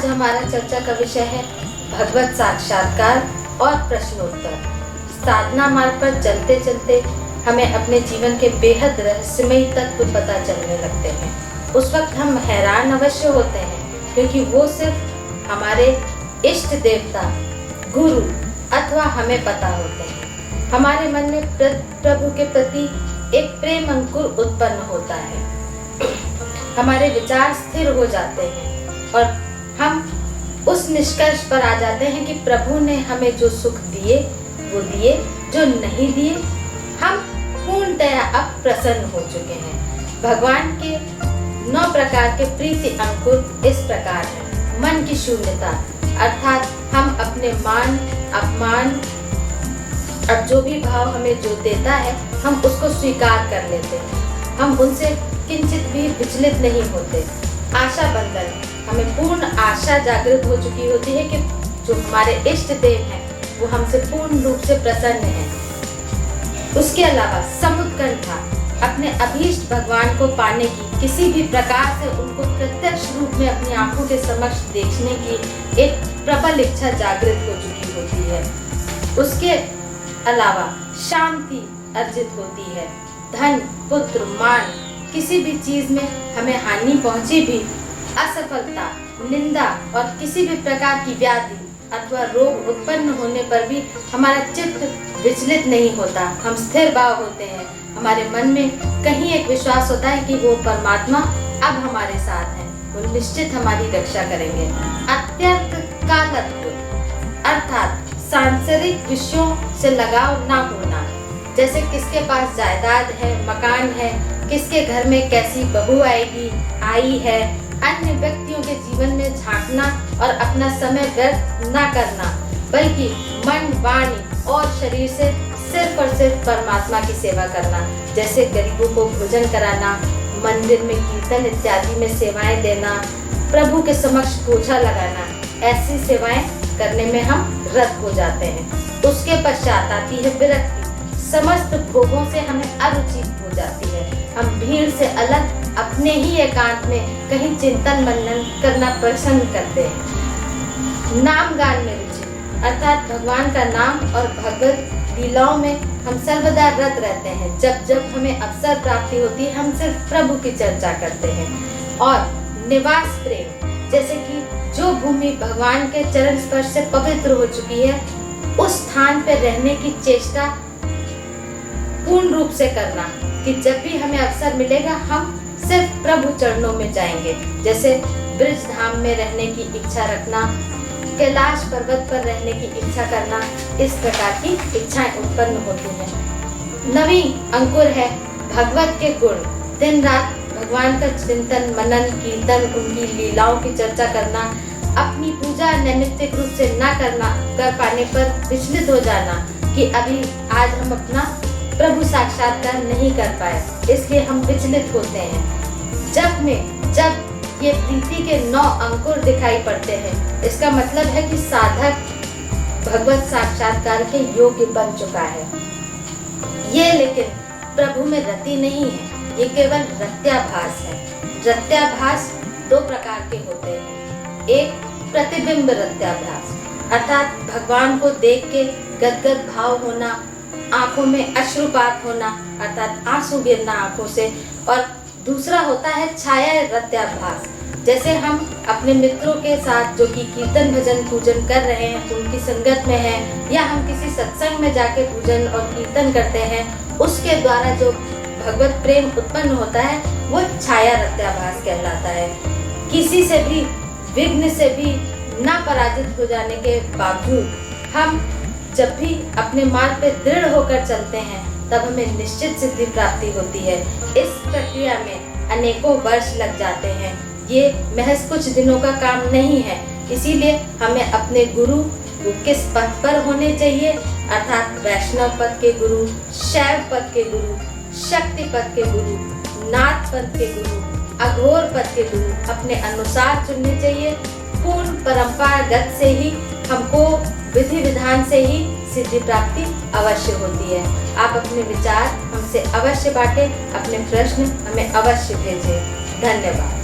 आज हमारा चर्चा का विषय है भगवत साक्षात्कार और प्रश्नोत्तर। साधना मार्ग पर चलते चलते हमें अपने जीवन के बेहद रहस्यमयी तत्व पता चलने लगते हैं। उस वक्त हम हैरान अवश्य होते हैं, क्योंकि वो सिर्फ हमारे इष्ट देवता, गुरु अथवा हमें पता होते हैं। हमारे मन में प्रभु के प्रति एक प्रेम अंकुर उत्पन्न होता है। हमारे विचार स्थिर हो जाते हैं और हम उस निष्कर्ष पर आ जाते हैं कि प्रभु ने हमें जो सुख दिए वो दिए, जो नहीं दिए हम पूर्णतया अब प्रसन्न हो चुके हैं। भगवान के 9 प्रकार के प्रीति अंकुर इस प्रकार हैं। मन की शून्यता, अर्थात हम अपने मान अपमान अब जो भी भाव हमें जो देता है हम उसको स्वीकार कर लेते हैं। हम उनसे किंचित भी विचलित नहीं होते। आशा बंधन, हमें पूर्ण आशा जागृत हो चुकी होती है कि जो हमारे इष्ट देव हैं वो हमसे पूर्ण रूप से प्रसन्न हैं। उसके अलावा समुत्कंठा, अपने अभीष्ट भगवान को पाने की, किसी भी प्रकार से उनको प्रत्यक्ष रूप में अपनी आंखों के समक्ष देखने की एक प्रबल इच्छा जागृत हो चुकी होती है। उसके अलावा शांति अर्जित होती है। धन, पुत्र, मान, किसी भी चीज में हमें हानि पहुंची भी, असफलता, निंदा और किसी भी प्रकार की व्याधि अथवा रोग उत्पन्न होने पर भी हमारा चित्त विचलित नहीं होता। हम स्थिर भाव होते हैं। हमारे मन में कहीं एक विश्वास होता है कि वो परमात्मा अब हमारे साथ हैं, वो निश्चित हमारी रक्षा करेंगे। अत्यर्थ कालत्व, अर्थात सांसारिक विषयों से लगाव ना होना, जैसे किसके पास जायदाद है, मकान है, किसके घर में कैसी बहू आएगी, आई है, अन्य व्यक्तियों के जीवन में झांकना और अपना समय व्यर्थ ना करना, बल्कि मन, वाणी और शरीर से सिर्फ और सिर्फ परमात्मा की सेवा करना, जैसे गरीबों को भोजन कराना, मंदिर में कीर्तन इत्यादि में सेवाएं देना, प्रभु के समक्ष पोछा लगाना, ऐसी सेवाएं करने में हम रत हो जाते हैं। उसके पश्चात आती है विरक्ति। समस्त भोगों से हमें अरुचि हो जाती है। हम भीड़ से अलग अपने ही एकांत में कहीं चिंतन मनन करना पसंद करते हैं। नाम गान में रुचि, अर्थात भगवान का नाम और भगवत लीलाओं में हम सर्वदा रत रहते हैं। जब जब हमें अवसर प्राप्ति होती है हम सिर्फ प्रभु की चर्चा करते हैं। और निवास प्रेम, जैसे कि जो भूमि भगवान के चरण स्पर्श से पवित्र हो चुकी है उस स्थान पर रहने की चेष्टा पूर्ण रूप से करना, कि जब भी हमें अवसर मिलेगा हम सिर्फ प्रभु चरणों में जाएंगे। जैसे ब्रज धाम में रहने की इच्छा रखना, कैलाश पर्वत पर रहने की इच्छा करना, इस प्रकार की इच्छाएं उत्पन्न होती हैं। नवी अंकुर है भगवत के गुण। दिन रात भगवान का चिंतन मनन कीर्तन, उनकी लीलाओं की चर्चा करना, अपनी पूजा नैमित्तिक रूप से न कर पाने पर विचलित हो जाना कि अभी आज हम अपना प्रभु साक्षात्कार नहीं कर पाए, इसलिए हम विचलित होते हैं। जब ये प्रीति के 9 अंकुर दिखाई पड़ते हैं, इसका मतलब है कि साधक भगवत साक्षात्कार के योग्य बन चुका है। ये लेकिन प्रभु में रति नहीं है, ये केवल रत्याभास है। रत्याभास 2 प्रकार के होते हैं। एक प्रतिबिंब रत्याभास, अर्थात भगवान को देख के गदगद भाव होना, आंखों में अश्रुपात होना, अर्थात आंसू गिरना आंखों से। और दूसरा होता है छाया रत्याभास, जैसे हम अपने मित्रों के साथ जो कि कीर्तन भजन पूजन कर रहे हैं, उनकी संगत में हैं, या हम किसी सत्संग में जाके पूजन और कीर्तन करते हैं, उसके द्वारा जो भगवत प्रेम उत्पन्न होता है वो छाया रत्याभास कहलाता है। किसी से भी विघ्न से भी ना पराजित हो जाने के बावजूद हम जब भी अपने मार्ग पे दृढ़ होकर चलते हैं तब हमें निश्चित सिद्धि प्राप्ति होती है। इस प्रक्रिया में अनेकों वर्ष लग जाते हैं। ये महज कुछ दिनों का काम नहीं है। इसीलिए हमें अपने गुरु किस पद पर होने चाहिए, अर्थात वैष्णव पद के गुरु, शैव पद के गुरु, शक्ति पद के गुरु, नाथ पद के गुरु, अघोर पद के गुरु अपने अनुसार चुनने चाहिए। पूर्ण परंपरागत से ही हमको विधि विधान से ही सिद्धि प्राप्ति अवश्य होती है। आप अपने विचार हमसे अवश्य बांटें, अपने प्रश्न हमें अवश्य भेजें। धन्यवाद।